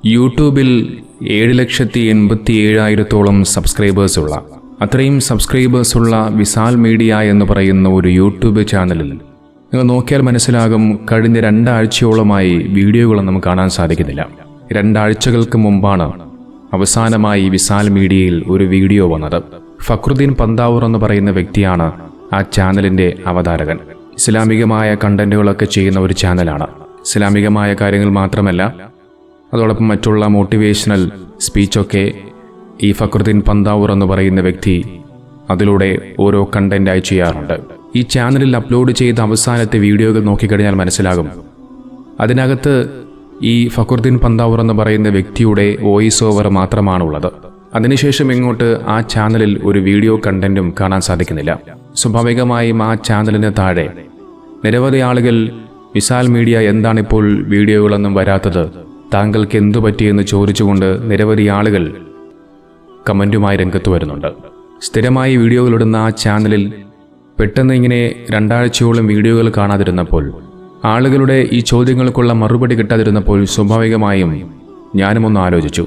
യൂട്യൂബിൽ 7,87,000-ഓളം സബ്സ്ക്രൈബേഴ്സുള്ള അത്രയും സബ്സ്ക്രൈബേഴ്സുള്ള വിസാൽ മീഡിയ എന്ന് പറയുന്ന ഒരു യൂട്യൂബ് ചാനലിൽ നിങ്ങൾ നോക്കിയാൽ മനസ്സിലാകും, കഴിഞ്ഞ 2 ആഴ്ചയോളമായി വീഡിയോകളൊന്നും കാണാൻ സാധിക്കുന്നില്ല. 2 ആഴ്ചകൾക്ക് മുമ്പാണ് അവസാനമായി വിസാൽ മീഡിയയിൽ ഒരു വീഡിയോ വന്നത്. ഫക്രുദ്ദീൻ പന്താവൂർ എന്ന് പറയുന്ന വ്യക്തിയാണ് ആ ചാനലിൻ്റെ അവതാരകൻ. ഇസ്ലാമികമായ കണ്ടന്റുകളൊക്കെ ചെയ്യുന്ന ഒരു ചാനലാണ്. ഇസ്ലാമികമായ കാര്യങ്ങൾ മാത്രമല്ല, അതോടൊപ്പം മറ്റുള്ള മോട്ടിവേഷണൽ സ്പീച്ചൊക്കെ ഈ ഫക്രുദ്ദീൻ പന്താവൂർ എന്ന് പറയുന്ന വ്യക്തി അതിലൂടെ ഓരോ കണ്ടന്റായി ചെയ്യാറുണ്ട്. ഈ ചാനലിൽ അപ്ലോഡ് ചെയ്ത അവസാനത്തെ വീഡിയോകൾ നോക്കിക്കഴിഞ്ഞാൽ മനസ്സിലാകും, അതിനകത്ത് ഈ ഫക്രുദ്ദീൻ പന്താവൂർ എന്ന് പറയുന്ന വ്യക്തിയുടെ വോയിസ് ഓവർ മാത്രമാണുള്ളത്. അതിനുശേഷം ഇങ്ങോട്ട് ആ ചാനലിൽ ഒരു വീഡിയോ കണ്ടന്റും കാണാൻ സാധിക്കുന്നില്ല. സ്വാഭാവികമായും ആ ചാനലിന് താഴെ നിരവധി ആളുകൾ വിസാൽ മീഡിയ എന്താണിപ്പോൾ വീഡിയോകളൊന്നും വരാത്തത്, താങ്കൾക്ക് എന്തു പറ്റിയെന്ന് ചോദിച്ചുകൊണ്ട് നിരവധി ആളുകൾ കമൻറ്റുമായി രംഗത്ത് വരുന്നുണ്ട്. സ്ഥിരമായി വീഡിയോകളിടുന്ന ആ ചാനലിൽ പെട്ടെന്ന് ഇങ്ങനെ 2 ആഴ്ചയോളം വീഡിയോകൾ കാണാതിരുന്നപ്പോൾ, ആളുകളുടെ ഈ ചോദ്യങ്ങൾക്കുള്ള മറുപടി കിട്ടാതിരുന്നപ്പോൾ സ്വാഭാവികമായും ഞാനും ഒന്ന് ആലോചിച്ചു,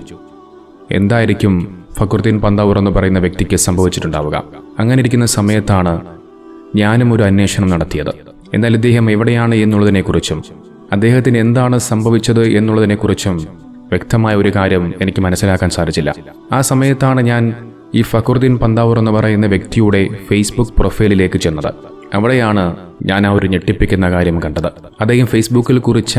എന്തായിരിക്കും ഫക്രുദ്ദീൻ പന്താവൂർ എന്ന് പറയുന്ന വ്യക്തിക്ക് സംഭവിച്ചിട്ടുണ്ടാവുക. അങ്ങനെ ഇരിക്കുന്ന സമയത്താണ് ഞാനും ഒരു അന്വേഷണം നടത്തിയത്. എന്നാൽ ഇദ്ദേഹം എവിടെയാണ് എന്നുള്ളതിനെക്കുറിച്ചും അദ്ദേഹത്തിന് എന്താണ് സംഭവിച്ചത് എന്നുള്ളതിനെക്കുറിച്ചും വ്യക്തമായ ഒരു കാര്യം എനിക്ക് മനസ്സിലാക്കാൻ സാധിച്ചില്ല. ആ സമയത്താണ് ഞാൻ ഈ ഫക്രുദ്ദീൻ പന്താവൂർ എന്ന് പറയുന്ന വ്യക്തിയുടെ ഫേസ്ബുക്ക് പ്രൊഫൈലിലേക്ക് ചെന്നത്. അവിടെയാണ് ഞാൻ ആ ഒരു ഞെട്ടിപ്പിക്കുന്ന കാര്യം കണ്ടത്. അദ്ദേഹം ഫേസ്ബുക്കിൽ കുറിച്ച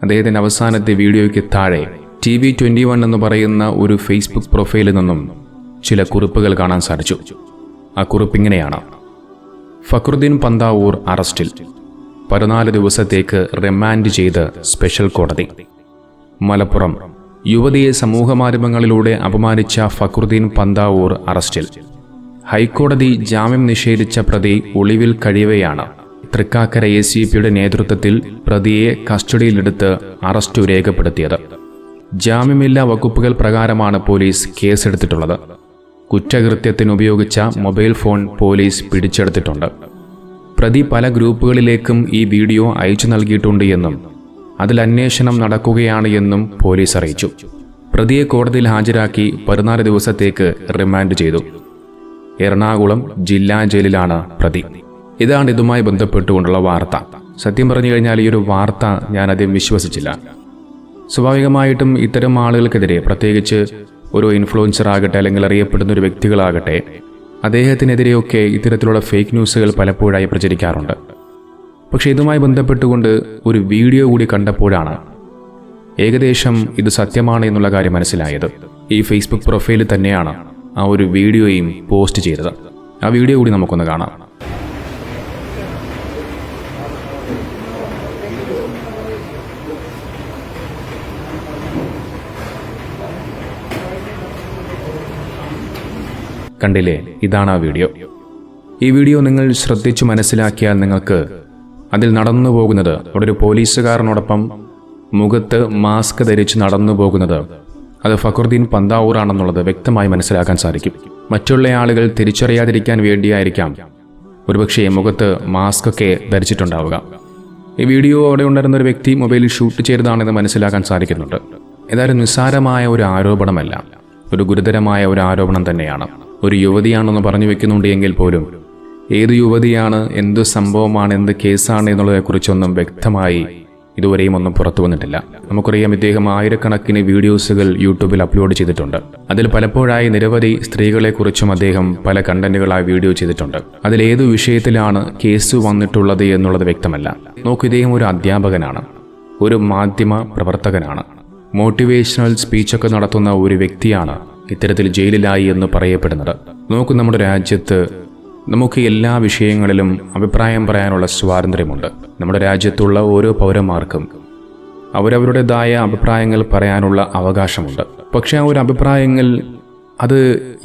അദ്ദേഹത്തിൻ്റെ അവസാനത്തെ വീഡിയോയ്ക്ക് താഴെ TV21 എന്ന് പറയുന്ന ഒരു ഫേസ്ബുക്ക് പ്രൊഫൈലിൽ നിന്നും ചില കുറിപ്പുകൾ കാണാൻ സാധിച്ചു. ആ കുറിപ്പിങ്ങനെയാണ്: ഫക്രുദ്ദീൻ പന്താവൂർ അറസ്റ്റിൽ, 14 ദിവസത്തേക്ക് റിമാൻഡ് ചെയ്ത് സ്പെഷ്യൽ കോടതി. മലപ്പുറം, യുവതിയെ സമൂഹമാധ്യമങ്ങളിലൂടെ അപമാനിച്ച ഫക്രുദ്ദീൻ പന്താവൂർ അറസ്റ്റിൽ. ഹൈക്കോടതി ജാമ്യം നിഷേധിച്ച പ്രതി ഒളിവിൽ കഴിയവെയാണ് തൃക്കാക്കര ACPയുടെ നേതൃത്വത്തിൽ പ്രതിയെ കസ്റ്റഡിയിലെടുത്ത് അറസ്റ്റ് രേഖപ്പെടുത്തിയത്. ജാമ്യമില്ലാ വകുപ്പുകൾ പ്രകാരമാണ് പോലീസ് കേസെടുത്തിട്ടുള്ളത്. കുറ്റകൃത്യത്തിന് ഉപയോഗിച്ച മൊബൈൽ ഫോൺ പോലീസ് പിടിച്ചെടുത്തിട്ടുണ്ട്. പ്രതി പല ഗ്രൂപ്പുകളിലേക്കും ഈ വീഡിയോ അയച്ചു നൽകിയിട്ടുണ്ട് എന്നും അതിൽ അന്വേഷണം നടക്കുകയാണ് എന്നും പോലീസ് അറിയിച്ചു. പ്രതിയെ കോടതിയിൽ ഹാജരാക്കി 14 ദിവസത്തേക്ക് റിമാൻഡ് ചെയ്തു. എറണാകുളം ജില്ലാ ജയിലിലാണ് പ്രതി. ഇതാണ് ഇതുമായി ബന്ധപ്പെട്ടുകൊണ്ടുള്ള വാർത്ത. സത്യം പറഞ്ഞു കഴിഞ്ഞാൽ ഈ ഒരു വാർത്ത ഞാനധികം വിശ്വസിച്ചില്ല. സ്വാഭാവികമായിട്ടും ഇത്തരം ആളുകൾക്കെതിരെ, പ്രത്യേകിച്ച് ഒരു ഇൻഫ്ലുവൻസർ ആകട്ടെ അല്ലെങ്കിൽ അറിയപ്പെടുന്ന ഒരു വ്യക്തികളാകട്ടെ, അദ്ദേഹത്തിനെതിരെയൊക്കെ ഇത്തരത്തിലുള്ള ഫേക്ക് ന്യൂസുകൾ പലപ്പോഴായി പ്രചരിക്കാറുണ്ട്. പക്ഷേ ഇതുമായി ബന്ധപ്പെട്ടുകൊണ്ട് ഒരു വീഡിയോ കൂടി കണ്ടപ്പോഴാണ് ഏകദേശം ഇത് സത്യമാണ് എന്നുള്ള കാര്യം മനസ്സിലായത്. ഈ ഫേസ്ബുക്ക് പ്രൊഫൈലിൽ തന്നെയാണ് ആ ഒരു വീഡിയോയും പോസ്റ്റ് ചെയ്തത്. ആ വീഡിയോ കൂടി നമുക്കൊന്ന് കാണാം. കണ്ടില്ലേ, ഇതാണ് ആ വീഡിയോ. ഈ വീഡിയോ നിങ്ങൾ ശ്രദ്ധിച്ചു മനസ്സിലാക്കിയാൽ നിങ്ങൾക്ക് അതിൽ നടന്നു പോകുന്നത്, അവിടെ ഒരു പോലീസുകാരനോടൊപ്പം മുഖത്ത് മാസ്ക് ധരിച്ച് നടന്നു പോകുന്നത് അത് ഫക്രുദ്ദീൻ പന്താവൂർ ആണെന്നുള്ളത് വ്യക്തമായി മനസ്സിലാക്കാൻ സാധിക്കും. മറ്റുള്ള ആളുകൾ തിരിച്ചറിയാതിരിക്കാൻ വേണ്ടിയായിരിക്കാം ഒരുപക്ഷെ മുഖത്ത് മാസ്ക് ഒക്കെ ധരിച്ചിട്ടുണ്ടാവുക. ഈ വീഡിയോ അവിടെ ഉണ്ടായിരുന്ന ഒരു വ്യക്തി മൊബൈലിൽ ഷൂട്ട് ചെയ്തതാണെന്ന് മനസ്സിലാക്കാൻ സാധിക്കുന്നുണ്ട്. ഏതായാലും നിസ്സാരമായ ഒരു ആരോപണമല്ല, ഒരു ഗുരുതരമായ ഒരു ആരോപണം തന്നെയാണ്. ഒരു യുവതിയാണെന്ന് പറഞ്ഞു വെക്കുന്നുണ്ട് എങ്കിൽ പോലും ഏത് യുവതിയാണ്, എന്ത് സംഭവമാണ്, എന്ത് കേസാണ് എന്നുള്ളതിനെക്കുറിച്ചൊന്നും വ്യക്തമായി ഇതുവരെയും ഒന്നും പുറത്തു വന്നിട്ടില്ല. നമുക്കറിയാം, ഇദ്ദേഹം ആയിരക്കണക്കിന് വീഡിയോസുകൾ യൂട്യൂബിൽ അപ്ലോഡ് ചെയ്തിട്ടുണ്ട്. അതിൽ പലപ്പോഴായി നിരവധി സ്ത്രീകളെക്കുറിച്ചും അദ്ദേഹം പല കണ്ടന്റുകളായി വീഡിയോ ചെയ്തിട്ടുണ്ട്. അതിലേതു വിഷയത്തിലാണ് കേസ് വന്നിട്ടുള്ളത് എന്നുള്ളത് വ്യക്തമല്ല. നോക്കൂ, ഇദ്ദേഹം ഒരു അധ്യാപകനാണ്, ഒരു മാധ്യമ പ്രവർത്തകനാണ്, മോട്ടിവേഷണൽ സ്പീച്ചൊക്കെ നടത്തുന്ന ഒരു വ്യക്തിയാണ് ഇത്തരത്തിൽ ജയിലിലായി എന്ന് പറയപ്പെടുന്നത്. നോക്കൂ, നമ്മുടെ രാജ്യത്ത് നമുക്ക് എല്ലാ വിഷയങ്ങളിലും അഭിപ്രായം പറയാനുള്ള സ്വാതന്ത്ര്യമുണ്ട്. നമ്മുടെ രാജ്യത്തുള്ള ഓരോ പൗരന്മാർക്കും അവരവരുടേതായ അഭിപ്രായങ്ങൾ പറയാനുള്ള അവകാശമുണ്ട്. പക്ഷേ ആ ഒരു അഭിപ്രായങ്ങൾ അത്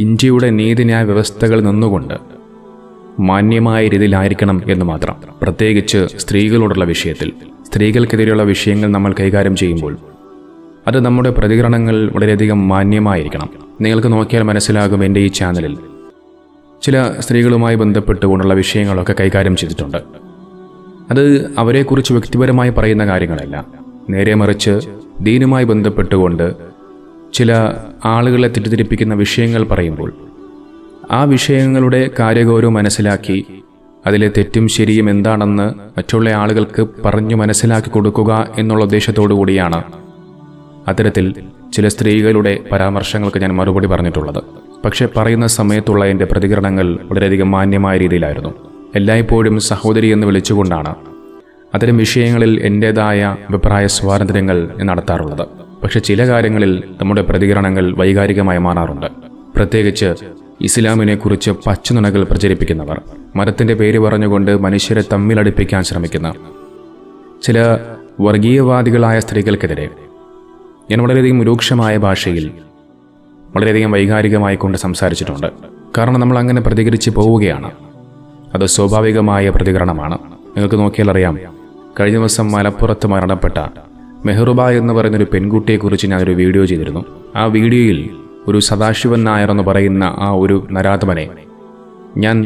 ഇന്ത്യയുടെ നീതിന്യായ വ്യവസ്ഥകൾ നിന്നുകൊണ്ട് മാന്യമായ രീതിയിലായിരിക്കണം എന്ന് മാത്രം. പ്രത്യേകിച്ച് സ്ത്രീകളോടുള്ള വിഷയത്തിൽ, സ്ത്രീകൾക്കെതിരെയുള്ള വിഷയങ്ങൾ നമ്മൾ കൈകാര്യം ചെയ്യുമ്പോൾ അത് നമ്മുടെ പ്രതികരണങ്ങൾ വളരെയധികം മാന്യമായിരിക്കണം. നിങ്ങൾക്ക് നോക്കിയാൽ മനസ്സിലാകും, എൻ്റെ ഈ ചാനലിൽ ചില സ്ത്രീകളുമായി ബന്ധപ്പെട്ടുകൊണ്ടുള്ള വിഷയങ്ങളൊക്കെ കൈകാര്യം ചെയ്തിട്ടുണ്ട്. അത് അവരെക്കുറിച്ച് വ്യക്തിപരമായി പറയുന്ന കാര്യങ്ങളല്ല, നേരെ മറിച്ച് ദീനുമായി ബന്ധപ്പെട്ടുകൊണ്ട് ചില ആളുകളെ തെറ്റിദ്ധരിപ്പിക്കുന്ന വിഷയങ്ങൾ പറയുമ്പോൾ ആ വിഷയങ്ങളുടെ കാര്യഗൗരവം മനസ്സിലാക്കി അതിലെ തെറ്റും ശരിയും എന്താണെന്ന് മറ്റുള്ള ആളുകൾക്ക് പറഞ്ഞു മനസ്സിലാക്കി കൊടുക്കുക എന്നുള്ള ഉദ്ദേശത്തോടു കൂടിയാണ് അത്തരത്തിൽ ചില സ്ത്രീകളുടെ പരാമർശങ്ങൾക്ക് ഞാൻ മറുപടി പറഞ്ഞിട്ടുള്ളത്. പക്ഷെ പറയുന്ന സമയത്തുള്ള എൻ്റെ പ്രതികരണങ്ങൾ വളരെയധികം മാന്യമായ രീതിയിലായിരുന്നു. എല്ലായ്പ്പോഴും സഹോദരി എന്ന് വിളിച്ചുകൊണ്ടാണ് അത്തരം വിഷയങ്ങളിൽ എൻ്റേതായ അഭിപ്രായ സ്വാതന്ത്ര്യങ്ങൾ നടത്താറുള്ളത്. പക്ഷെ ചില കാര്യങ്ങളിൽ നമ്മുടെ പ്രതികരണങ്ങൾ വൈകാരികമായി മാറാറുണ്ട്. പ്രത്യേകിച്ച് ഇസ്ലാമിനെക്കുറിച്ച് പച്ചനുണകൾ പ്രചരിപ്പിക്കുന്നവർ, മതത്തിൻ്റെ പേര് പറഞ്ഞുകൊണ്ട് മനുഷ്യരെ തമ്മിലടിപ്പിക്കാൻ ശ്രമിക്കുന്ന ചില വർഗീയവാദികളായ സ്ത്രീകൾക്കെതിരെ ഞാൻ വളരെയധികം രൂക്ഷമായ ഭാഷയിൽ വളരെയധികം വൈകാരികമായി കൊണ്ട് സംസാരിച്ചിട്ടുണ്ട്. കാരണം നമ്മൾ അങ്ങനെ പ്രതികരിച്ച് പോവുകയാണ്. അത് സ്വാഭാവികമായ പ്രതികരണമാണ്. നിങ്ങൾക്ക് നോക്കിയാൽ അറിയാം, കഴിഞ്ഞ ദിവസം മലപ്പുറത്ത് മരണപ്പെട്ട മെഹ്റുബ എന്ന് പറയുന്നൊരു പെൺകുട്ടിയെക്കുറിച്ച് ഞാനൊരു വീഡിയോ ചെയ്തിരുന്നു. ആ വീഡിയോയിൽ ഒരു സദാശിവൻ നായർ എന്ന് പറയുന്ന ആ ഒരു നരാധമനെ ഞാൻ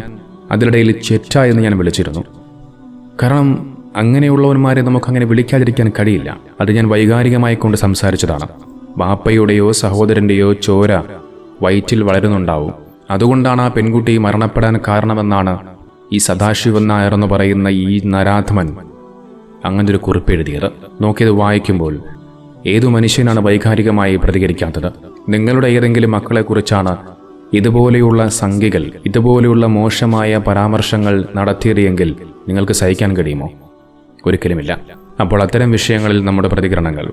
അതിനിടയിൽ ചെറ്റ എന്ന് ഞാൻ വിളിച്ചിരുന്നു. കാരണം അങ്ങനെയുള്ളവന്മാരെ നമുക്കങ്ങനെ വിളിക്കാതിരിക്കാൻ കഴിയില്ല. അത് ഞാൻ വൈകാരികമായി കൊണ്ട് സംസാരിച്ചതാണ്. ബാപ്പയുടെയോ സഹോദരൻ്റെയോ ചോര വയറ്റിൽ വളരുന്നുണ്ടാവും. അതുകൊണ്ടാണ് ആ പെൺകുട്ടി മരണപ്പെടാൻ കാരണമെന്നാണ് ഈ സദാശിവൻ നായർ എന്ന് പറയുന്ന ഈ നരാധമൻ അങ്ങനൊരു കുറിപ്പ് എഴുതിയത്. നോക്കിയത് വായിക്കുമ്പോൾ ഏതു മനുഷ്യനാണ് വൈകാരികമായി പ്രതികരിക്കാത്തത്? നിങ്ങളുടെ ഏതെങ്കിലും മക്കളെക്കുറിച്ചാണ് ഇതുപോലെയുള്ള സംഖ്യകൾ, ഇതുപോലെയുള്ള മോശമായ പരാമർശങ്ങൾ നടത്തിയതെങ്കിൽ നിങ്ങൾക്ക് സഹിക്കാൻ കഴിയുമോ? ഒരിക്കലുമില്ല. അപ്പോൾ അത്തരം വിഷയങ്ങളിൽ നമ്മുടെ പ്രതികരണങ്ങൾ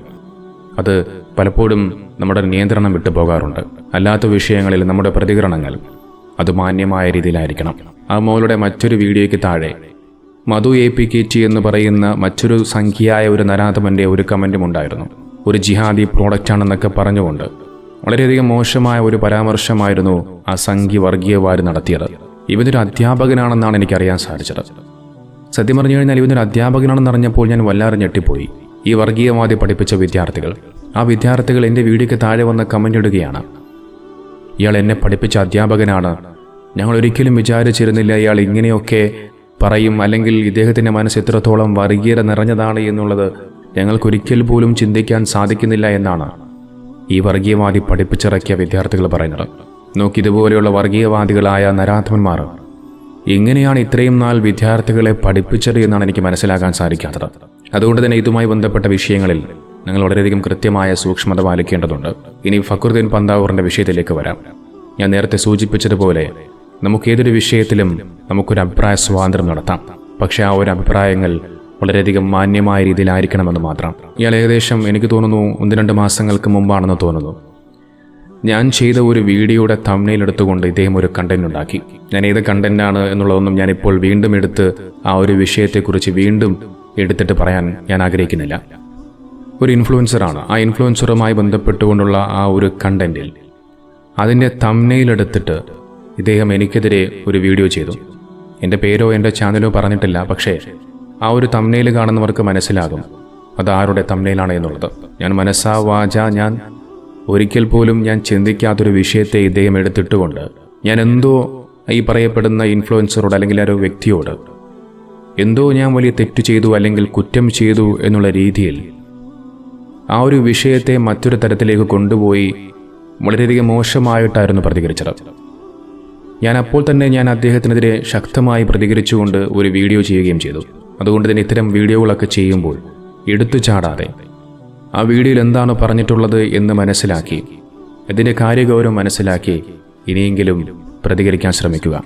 അത് പലപ്പോഴും നമ്മുടെ നിയന്ത്രണം വിട്ടു പോകാറുണ്ട്. അല്ലാത്ത വിഷയങ്ങളിൽ നമ്മുടെ പ്രതികരണങ്ങൾ അത് മാന്യമായ രീതിയിലായിരിക്കണം. ആ മോളുടെ മറ്റൊരു വീഡിയോയ്ക്ക് താഴെ മധു APKT എന്ന് പറയുന്ന മറ്റൊരു സംഖ്യയായ ഒരു നരാധമൻ്റെ ഒരു കമൻറ്റും ഉണ്ടായിരുന്നു. ഒരു ജിഹാദി പ്രോഡക്റ്റാണെന്നൊക്കെ പറഞ്ഞുകൊണ്ട് വളരെയധികം മോശമായ ഒരു പരാമർശമായിരുന്നു ആ സംഖ്യ വർഗീയവാദി നടത്തിയത്. ഇവനൊരു അധ്യാപകനാണെന്നാണ് എനിക്കറിയാൻ സാധിച്ചത്. സത്യം പറഞ്ഞു കഴിഞ്ഞാൽ ഇവനൊരു അധ്യാപകനാണെന്ന് അറിഞ്ഞപ്പോൾ ഞാൻ വല്ലാതെ ഞെട്ടിപ്പോയി. ഈ വർഗീയവാദി പഠിപ്പിച്ച വിദ്യാർത്ഥികൾ, ആ വിദ്യാർത്ഥികൾ എൻ്റെ വീഡിയോയ്ക്ക് താഴെ വന്ന് കമൻ്റ് ഇടുകയാണ്, ഇയാൾ എന്നെ പഠിപ്പിച്ച അധ്യാപകനാണ്, ഞങ്ങൾ ഒരിക്കലും വിചാരിച്ചിരുന്നില്ല ഇയാൾ ഇങ്ങനെയൊക്കെ പറയും, അല്ലെങ്കിൽ ഇദ്ദേഹത്തിൻ്റെ മനസ്സ് എത്രത്തോളം വർഗീയത നിറഞ്ഞതാണ് എന്നുള്ളത് ഞങ്ങൾക്കൊരിക്കൽ പോലും ചിന്തിക്കാൻ സാധിക്കുന്നില്ല എന്നാണ് ഈ വർഗീയവാദി പഠിപ്പിച്ചിറക്കിയ വിദ്യാർത്ഥികൾ പറയുന്നത്. നോക്കിതുപോലെയുള്ള വർഗീയവാദികളായ നരാധമന്മാർ എങ്ങനെയാണ് ഇത്രയും നാൾ വിദ്യാർത്ഥികളെ പഠിപ്പിച്ചത് എന്നാണ് എനിക്ക് മനസ്സിലാക്കാൻ സാധിക്കാത്തത്. അതുകൊണ്ട് തന്നെ ഇതുമായി ബന്ധപ്പെട്ട വിഷയങ്ങളിൽ നിങ്ങൾ വളരെയധികം കൃത്യമായ സൂക്ഷ്മത പാലിക്കേണ്ടതുണ്ട്. ഇനി ഫക്രുദ്ദീൻ പന്താവൂറിൻ്റെ വിഷയത്തിലേക്ക് വരാം. ഞാൻ നേരത്തെ സൂചിപ്പിച്ചതുപോലെ നമുക്കേതൊരു വിഷയത്തിലും നമുക്കൊരു അഭിപ്രായ സ്വാതന്ത്ര്യം നടത്താം. പക്ഷേ ആ ഒരു അഭിപ്രായങ്ങൾ വളരെയധികം മാന്യമായ രീതിയിലായിരിക്കണമെന്ന് മാത്രം. ഇയാൾ ഏകദേശം എനിക്ക് തോന്നുന്നു 1-2 മാസങ്ങൾക്ക് മുമ്പാണെന്ന് തോന്നുന്നു ഞാൻ ചെയ്ത ഒരു വീഡിയോയുടെ തംബ്നെയിൽ എടുത്തുകൊണ്ട് ഇദ്ദേഹം ഒരു കണ്ടന്റ് ഉണ്ടാക്കി. ഞാൻ ഏത് കണ്ടന്റാണ് എന്നുള്ളതൊന്നും ഞാനിപ്പോൾ വീണ്ടും എടുത്ത് ആ ഒരു വിഷയത്തെക്കുറിച്ച് വീണ്ടും എടുത്തിട്ട് പറയാൻ ഞാൻ ആഗ്രഹിക്കുന്നില്ല. ഒരു ഇൻഫ്ലുവൻസറാണ്. ആ ഇൻഫ്ലുവൻസറുമായി ബന്ധപ്പെട്ടുകൊണ്ടുള്ള ആ ഒരു കണ്ടന്റിൽ അതിൻ്റെ തംബ്നെയിൽ എടുത്തിട്ട് ഇദ്ദേഹം എനിക്കെതിരെ ഒരു വീഡിയോ ചെയ്തു. എൻ്റെ പേരോ എൻ്റെ ചാനലോ പറഞ്ഞിട്ടില്ല. പക്ഷേ ആ ഒരു തംബ്നെയിൽ കാണുന്നവർക്ക് മനസ്സിലാകും അത് ആരുടെ തംബ്നെയിലാണ് എന്നുള്ളത്. ഞാൻ മനസ്സാ വാച ഞാൻ ഒരിക്കൽ പോലും ഞാൻ ചിന്തിക്കാത്തൊരു വിഷയത്തെ ഇദ്ദേഹം എടുത്തിട്ടുകൊണ്ട് ഞാൻ എന്തോ ഈ പറയപ്പെടുന്ന ഇൻഫ്ലുവൻസറോട് അല്ലെങ്കിൽ ആ ഒരു വ്യക്തിയോട് എന്തോ ഞാൻ വലിയ തെറ്റ് ചെയ്തു അല്ലെങ്കിൽ കുറ്റം ചെയ്തു എന്നുള്ള രീതിയിൽ ആ ഒരു വിഷയത്തെ മറ്റൊരു തരത്തിലേക്ക് കൊണ്ടുപോയി വളരെയധികം മോശമായിട്ടായിരുന്നു പ്രതികരിച്ചത്. ഞാൻ അപ്പോൾ തന്നെ അദ്ദേഹത്തിനെതിരെ ശക്തമായി പ്രതികരിച്ചുകൊണ്ട് ഒരു വീഡിയോ ചെയ്യുകയും ചെയ്തു. അതുകൊണ്ട് തന്നെ ഇത്തരം വീഡിയോകളൊക്കെ ചെയ്യുമ്പോൾ എടുത്തു ചാടാതെ ആ വീഡിയോയിൽ എന്താണ് പറഞ്ഞിട്ടുള്ളത് എന്ന് മനസ്സിലാക്കി അതിൻ്റെ കാര്യഗൗരവം മനസ്സിലാക്കി ഇനിയെങ്കിലും പ്രതികരിക്കാൻ ശ്രമിക്കുക.